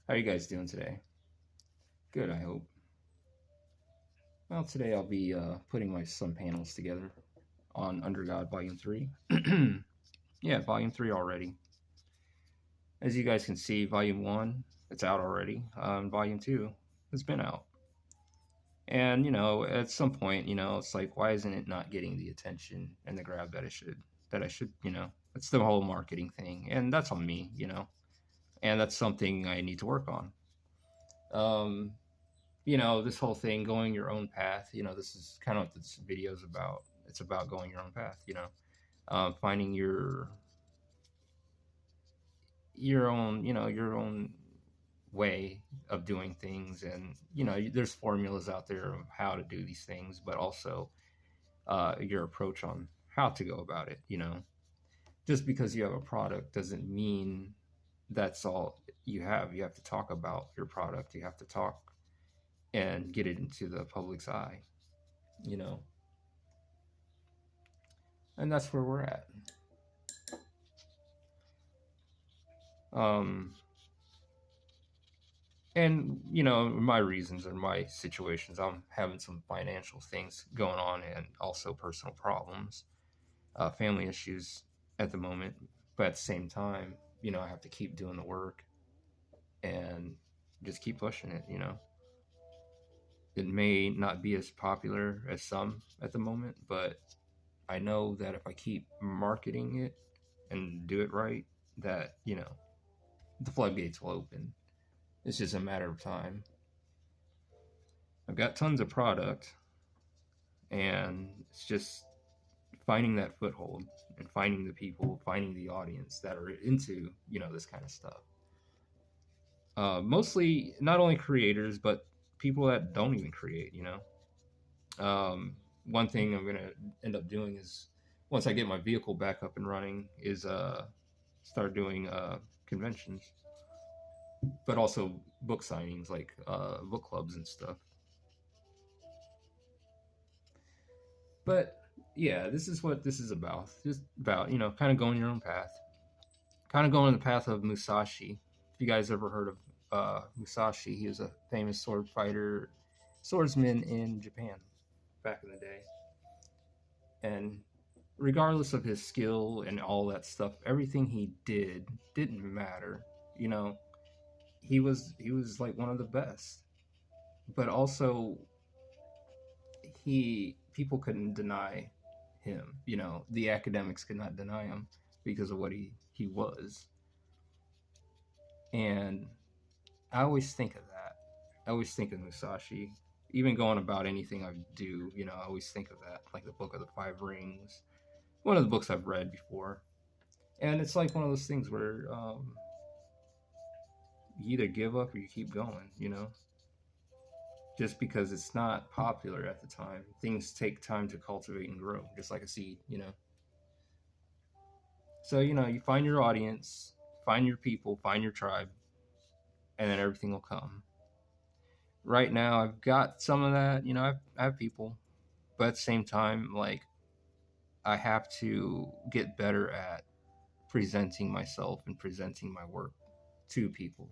How are you guys doing today? Good, I hope. Well, today I'll be putting my some panels together on Under God Volume 3. Yeah, Volume 3 already. As you guys can see, Volume 1, it's out already. Volume 2 has been out. And, at some point, it's like, why isn't it not getting the attention and the grab that it should? That I should, It's the whole marketing thing. And that's on me. And that's something I need to work on. Um, this whole thing, going your own path, this is kind of what this video is about. It's about going your own path, finding your own way of doing things. And, there's formulas out there of how to do these things, but also your approach on how to go about it. Just because you have a product doesn't mean that's all you have. You have to talk about your product. You have to talk and get it into the public's eye, you know, and that's where we're at. Um, and my reasons and my situations, I'm having some financial things going on and also personal problems, family issues at the moment. But at the same time, I have to keep doing the work and just keep pushing it. It may not be as popular as some at the moment, but I know that if I keep marketing it and do it right, that, the floodgates will open. It's just a matter of time. I've got tons of product, and it's just finding that foothold and finding the people, finding the audience that are into, this kind of stuff. Mostly not only creators, but people that don't even create. One thing I'm gonna end up doing is, once I get my vehicle back up and running, is start doing conventions, but also book signings, like book clubs and stuff. But yeah, this is what this is about. Just about, kind of going your own path, kind of going the path of Musashi. If you guys ever heard of Musashi, he was a famous sword fighter, swordsman in Japan back in the day. And regardless of his skill and all that stuff, everything he didn't matter. He was like one of the best. But also, people couldn't deny him. The academics could not deny him because of what he was. And I always think of that. I always think of Musashi. Even going about anything I do, I always think of that. Like the Book of the Five Rings, one of the books I've read before. And it's like one of those things where you either give up or you keep going, just because it's not popular at the time. Things take time to cultivate and grow, just like a seed. So, you find your audience, find your people, find your tribe, and then everything will come. Right now, I've got some of that. I have people, but at the same time, like, I have to get better at presenting myself and presenting my work to people.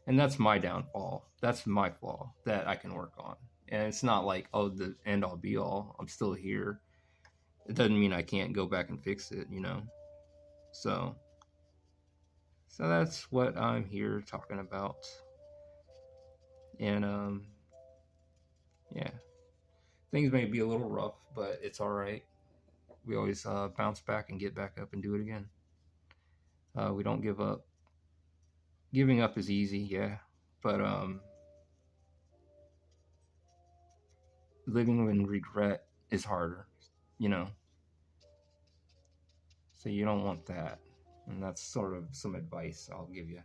And that's my downfall. That's my flaw that I can work on. And it's not like, oh, the end all be all. I'm still here. It doesn't mean I can't go back and fix it. So that's what I'm here talking about. And yeah, things may be a little rough, but it's all right. We always bounce back and get back up and do it again. We don't give up. Giving up is easy, yeah, but living in regret is harder. So you don't want that, and that's sort of some advice I'll give you.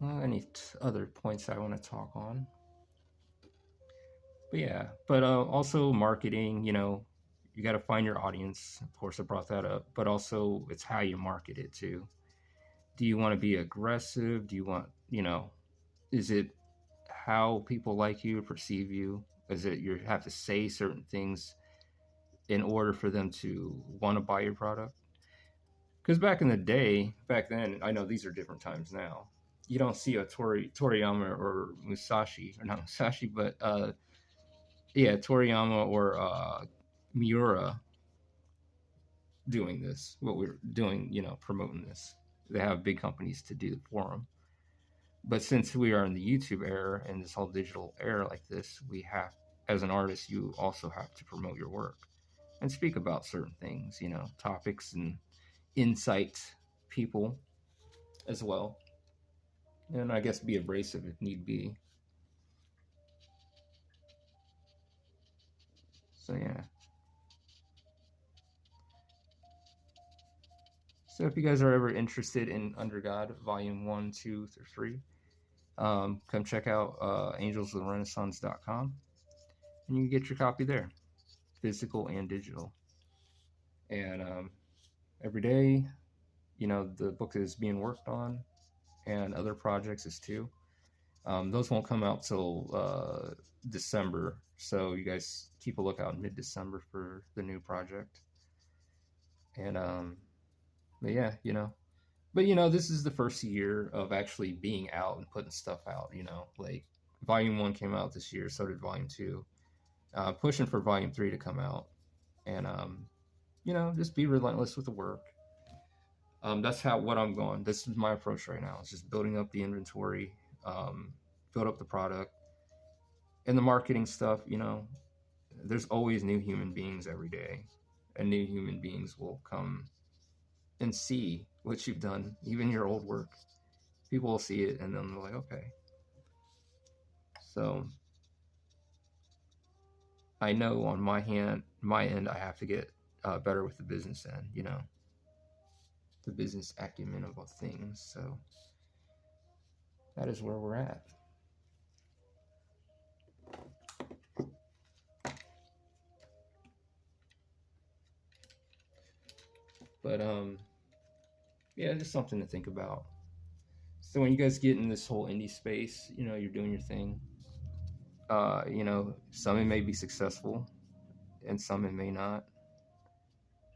Any other points I want to talk on? But yeah, but also marketing. You got to find your audience. Of course, I brought that up, but also it's how you market it too. Do you want to be aggressive? Do you want, is it how people like you or perceive you? Is it you have to say certain things in order for them to want to buy your product? Because back then, I know these are different times now. You don't see a Toriyama or Musashi, or not Musashi, but yeah, Toriyama or Miura doing this. What we're doing, promoting this. They have big companies to do it for them. But since we are in the YouTube era and this whole digital era like this, we have, as an artist, you also have to promote your work and speak about certain things, topics and insight people as well. And I guess be abrasive if need be. So yeah. So if you guys are ever interested in Under God Volume 1, 2, or 3, come check out angelsoftherenaissance.com and you can get your copy there, physical and digital. And every day, the book is being worked on, and other projects is too. Those won't come out till December, so you guys keep a lookout in mid-December for the new project. And but yeah, but this is the first year of actually being out and putting stuff out. Like Volume 1 came out this year, so did Volume 2. Pushing for Volume 3 to come out, and just be relentless with the work. That's what I'm going. This is my approach right now. It's just building up the inventory, build up the product, and the marketing stuff. There's always new human beings every day, and new human beings will come and see what you've done, even your old work. People will see it, and then they're like, okay. So I know on my end, I have to get better with the business end. The business acumen of things. So that is where we're at. But yeah, just something to think about. So when you guys get in this whole indie space, you're doing your thing. Some it may be successful, and some it may not.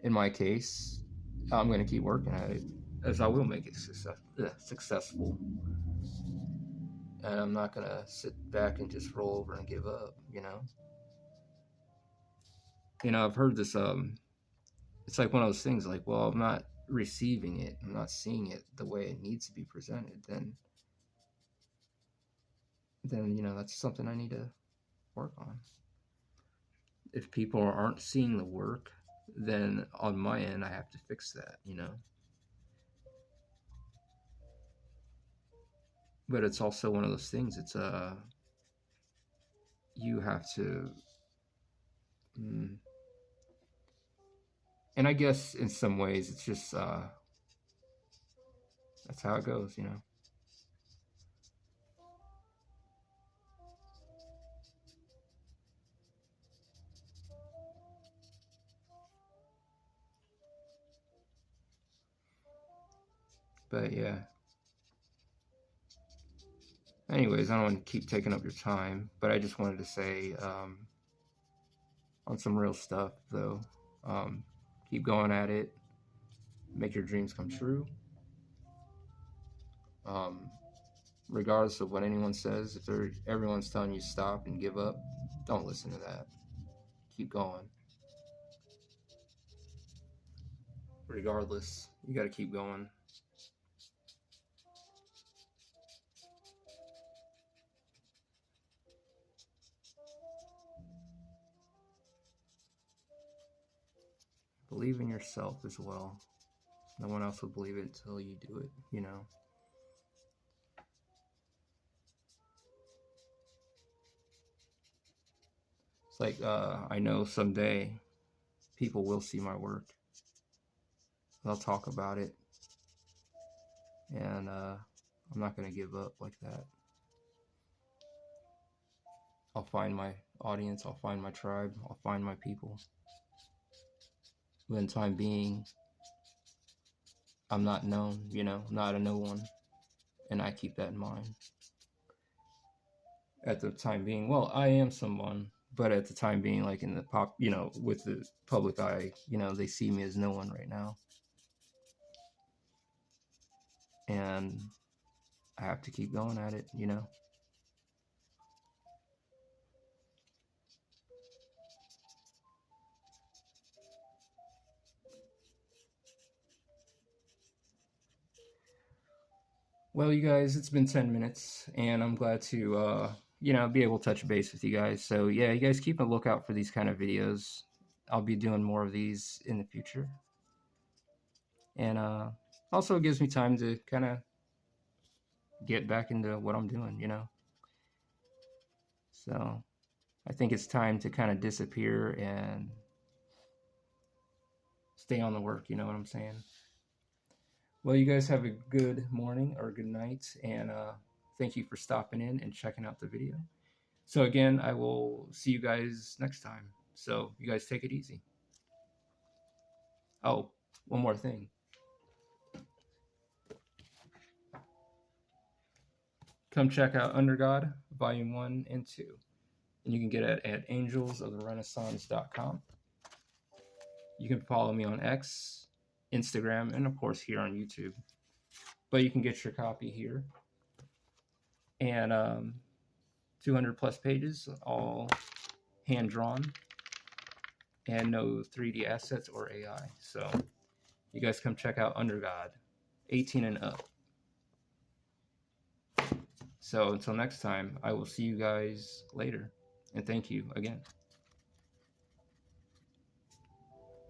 In my case, I'm going to keep working at it, as I will make it successful. And I'm not going to sit back and just roll over and give up, I've heard this, it's like one of those things like, well, I'm not receiving it, I'm not seeing it the way it needs to be presented, then that's something I need to work on. If people aren't seeing the work, then on my end I have to fix that, But it's also one of those things, it's you have to and I guess in some ways it's just that's how it goes, But yeah. Anyways, I don't want to keep taking up your time, but I just wanted to say, on some real stuff though, keep going at it, make your dreams come true. Regardless of what anyone says, if everyone's telling you stop and give up, don't listen to that. Keep going. Regardless, you got to keep going. Believe in yourself as well. No one else will believe it until you do it, It's like, I know someday people will see my work. They'll talk about it. And I'm not going to give up like that. I'll find my audience, I'll find my tribe, I'll find my people. But in time being, I'm not known, not a no one. And I keep that in mind. At the time being, well, I am someone, but at the time being, like in the with the public eye, they see me as no one right now. and I have to keep going at it, you know. Well, you guys, it's been 10 minutes, and I'm glad to, be able to touch base with you guys. So, yeah, you guys keep a lookout for these kind of videos. I'll be doing more of these in the future. And also, it gives me time to kind of get back into what I'm doing, you know. So, I think it's time to kind of disappear and stay on the work, you know what I'm saying? Well, you guys have a good morning or good night, and thank you for stopping in and checking out the video. So, again, I will see you guys next time. So, you guys take it easy. Oh, one more thing. Come check out Under God, Volume 1 and 2. And you can get it at angelsoftherenaissance.com. You can follow me on X, Instagram, and of course here on YouTube. But you can get your copy here. And 200 plus pages, all hand drawn, and no 3D assets or AI. So you guys come check out Under God, 18 and up. So until next time, I will see you guys later. And thank you again.